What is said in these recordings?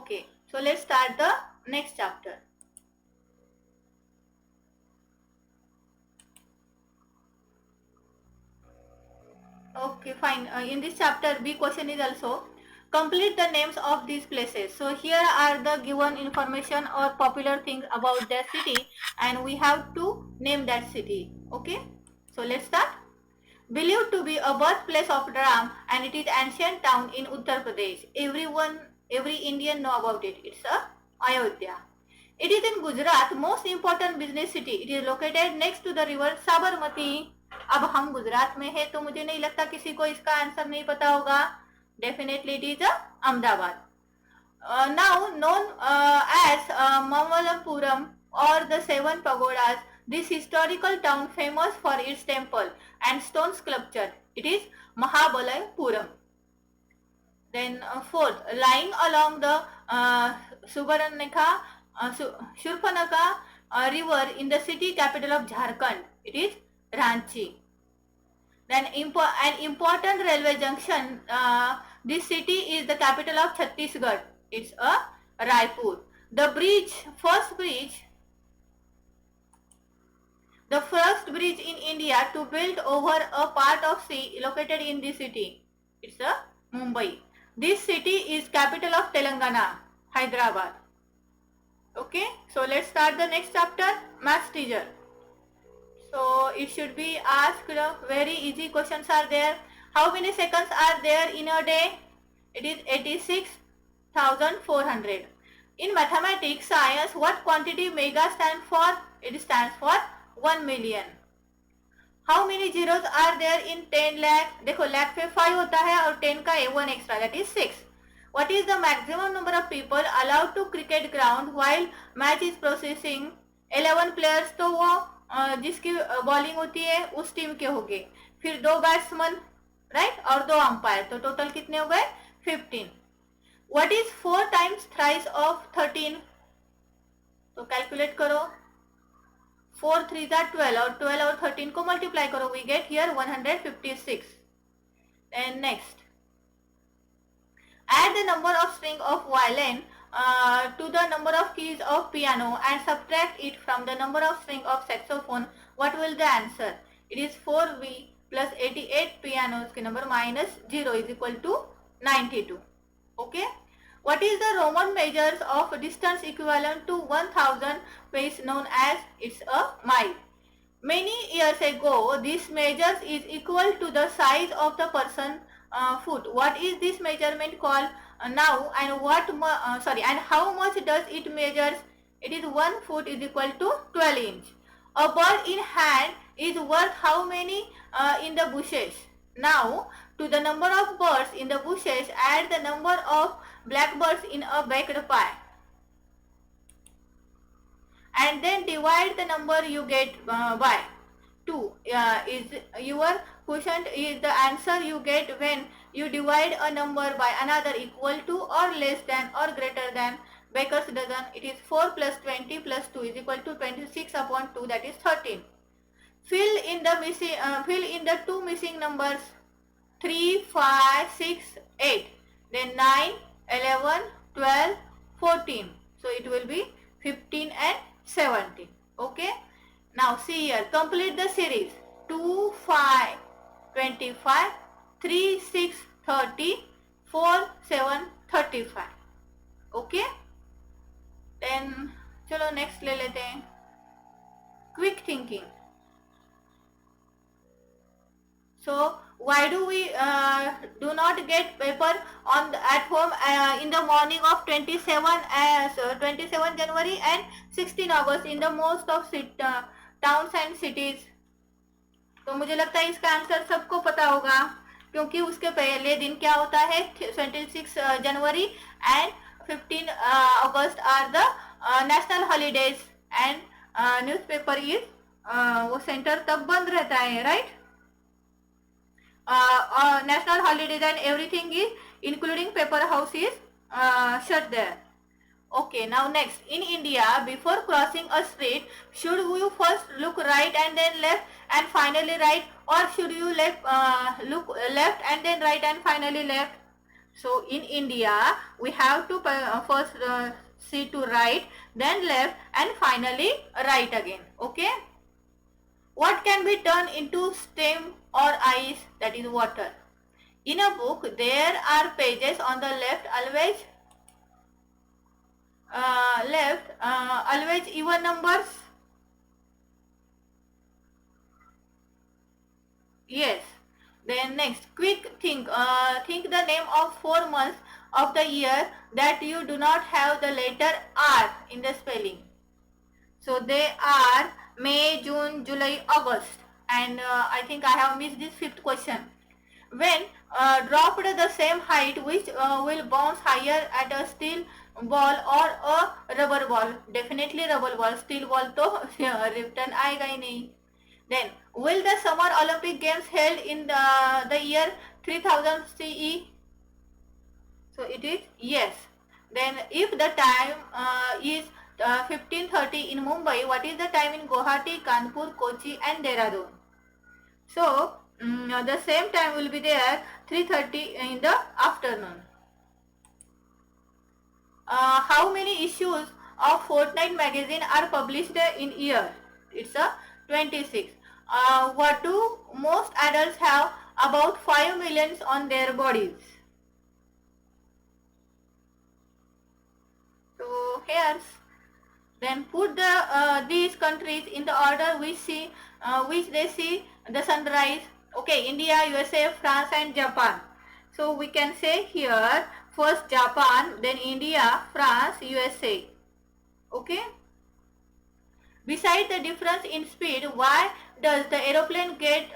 Okay, so let's start the next chapter. Okay, fine. In this chapter, B question is also complete the names of these places. So here are the given information or popular things about that city, and we have to name that city. Okay, so let's start. Believed to be a birthplace of Ram, and it is ancient town in Uttar Pradesh. Every Indian know about it. It's a Ayodhya. It is in Gujarat, most important business city. It is located next to the river Sabarmati. अब हम गुजरात में है तो मुझे नहीं लगता किसी को इसका आंसर नहीं पता होगा. Definitely it is Ahmedabad. Now known as Mamallapuram or the Seven Pagodas, this historical town famous for its temple and stone sculpture. It is Mahabalipuram. Then fourth, lying along the Shurpanakha river in the city capital of Jharkhand. It is Ranchi. Then an important railway junction. This city is the capital of Chhattisgarh. It's a Raipur. The first bridge in India to build over a part of sea located in this city. It's a Mumbai. This city is capital of Telangana, Hyderabad. Okay, so let's start the next chapter, Maths teacher. So it should be asked, very easy questions are there. How many seconds are there in a day? It is 86,400. In mathematics, science, what quantity mega stands for? It stands for 1 million. How many zeros are there in 10 lakh? देखो lakh पे 5 होता है और 10 का 1 extra, that is 6. What is the maximum number of people allowed to cricket ground while match is processing? 11 players तो वो जिसकी bowling होती है उस टीम के हो गए, फिर 2 बैट्समैन राइट और 2 अंपायर, तो टोटल कितने हो गए 15. What is 4 times thrice of 13? तो कैलकुलेट करो. 4 3 are 12 और 12 और 13 को मल्टीप्लाई करो, we get here 156. And next, add the number of string of violin to the number of keys of piano and subtract it from the number of string of saxophone. What will the answer? It is 4V plus 88 pianos के number minus 0 is equal to 92. Okay. What is the Roman measures of distance equivalent to 1000 pace known as? It's a mile. Many years ago, this measures is equal to the size of the person foot. What is this measurement called now, and and how much does it measures? It is 1 foot is equal to 12 inch. A bird in hand is worth how many in the bushes? Now, to the number of birds in the bushes, add the number of blackbirds in a baked pie. And then divide the number you get by 2. Is your quotient is the answer you get when you divide a number by another equal to or less than or greater than baker's dozen. It is 4 plus 20 plus 2 is equal to 26 upon 2, that is 13. Fill in the two missing numbers 3, 5, 6, 8. Then 9, 11, 12, 14. So it will be 15 and 17. Okay. Now see here, complete the series. 2, 5, 25, 3, 6, 30, 4, 7, 35. Okay. Then चलो next ले लेते हैं. Quick thinking. So why do we do not get paper at home in the morning of 27 January and 16 August in the most of towns and cities? तो मुझे लगता है इसका answer सबको पता होगा, क्योंकि उसके पहले दिन क्या होता है 26 January and 15 August are the national holidays and newspaper is वो सेंटर तब बंद रहता है, right? National holidays and everything is including paper house is shut there. Okay, now next, in India, before crossing a street, should you first look right and then left and finally right, or should you look left and then right and finally left? So in India, we have to first see to right, then left, and finally right again. Okay. What can be turned into steam or ice? That is water. In a book, there are pages on the left, always even numbers. Yes. Then next, quick think. Think the name of 4 months of the year that you do not have the letter R in the spelling. So they are May, June, July, August. And I think I have missed this fifth question. When dropped the same height, which will bounce higher at a steel ball or a rubber ball? Definitely rubber ball. Steel ball तो return आएगा ही नहीं. Then, will the Summer Olympic Games held in the year 3000 CE? So it is yes. Then, if the time is 15:30 in Mumbai, what is the time in Guwahati, Kanpur, Kochi, and Dehradun? So the same time will be there 3:30 in the afternoon. How many issues of Fortnite magazine are published in year? It's a 26. What do most adults have about 5 millions on their bodies? So here's then put these countries in the order which they see the sunrise. Okay, India, USA, France, and Japan. So we can say here first Japan, then India, France, USA. Okay. Besides the difference in speed, why does the aeroplane get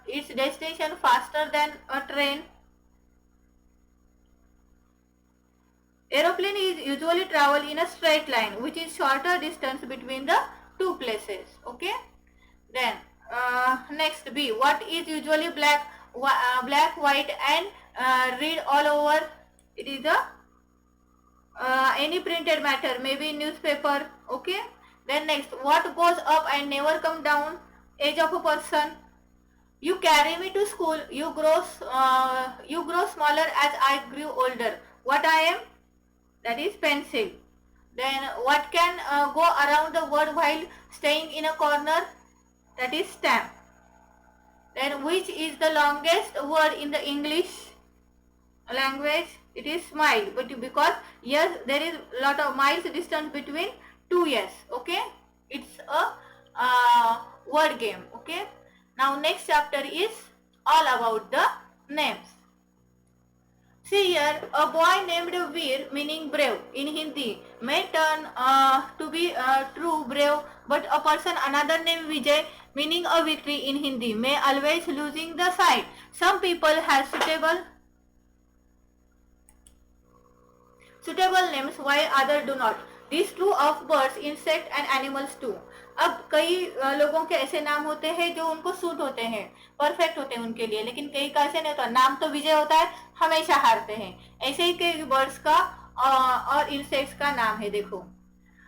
its destination faster than a train? Aeroplane is usually travel in a straight line, which is shorter distance between the two places. Okay. Then next B. What is usually black, white, and red all over? It is the any printed matter, maybe newspaper. Okay. Then next, what goes up and never come down? Age of a person. You carry me to school. You grow smaller as I grew older. What I am? That is pencil. Then what can go around the world while staying in a corner? That is stamp. Then which is the longest word in the English language? It is smile. But because yes, there is lot of miles distance between two yes. Okay. It's a word game. Okay. Now next chapter is all about the names. See here, a boy named Veer, meaning brave in Hindi, may turn to be true brave, but a person another named Vijay, meaning a victory in Hindi, may always losing the side. Some people have suitable names while others do not. This true of birds, insect and animals too. अब कई लोगों के ऐसे नाम होते हैं जो उनको सूट होते हैं, परफेक्ट होते हैं उनके लिए, लेकिन कई का ऐसे नहीं होता. नाम तो विजय होता है, हमेशा हारते हैं. ऐसे ही कई बर्ड्स का और इंसेक्ट्स का नाम है. देखो,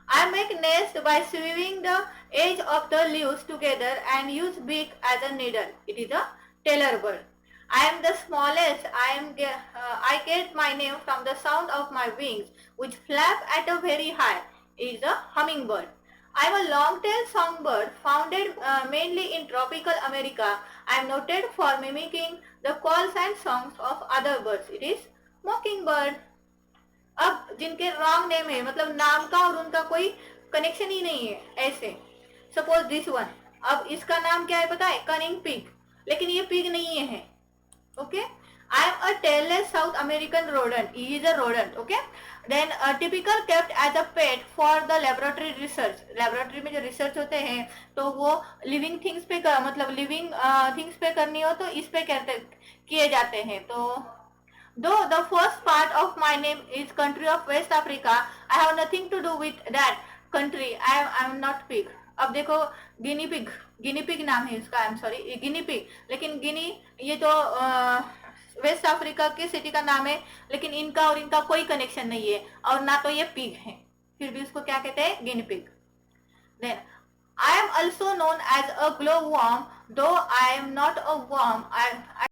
I make nest by sewing the edge of the leaves together and use beak as a needle. It is a tailor bird. I am the smallest. I get my name from the sound of my wings, which flap at a very high. It is a hummingbird. I am a long-tailed songbird found mainly in tropical America. I am noted for mimicking the calls and songs of other birds. It is mockingbird. अब जिनके wrong name है, मतलब नाम का और उनका कोई connection ही नहीं है, ऐसे सपोज दिस वन. अब इसका नाम क्या है पता है? कनिंग पिग, लेकिन ये पिग नहीं है. Okay. I am a tailless South American rodent. He is a rodent. Okay. Then typical kept as a pet for the laboratory research. Laboratory में जो रिसर्च होते हैं तो वो लिविंग थिंग्स पे मतलब लिविंग थिंग्स पे करनी हो तो इस पे किए जाते हैं. तो though the first part of my name is country of West Africa, I have nothing to do with that country. I am not pig. अब देखो, गिनी पिग नाम है इसका. I am sorry, guinea pig. लेकिन गिनी ये तो waste Africa के city का नाम है, लेकिन इनका और इनका कोई कनेक्शन नहीं है, और ना तो ये पिग है, फिर भी उसको क्या कहते हैं? Guinea pig. Then I am also known as a glowworm, though I am not a worm. I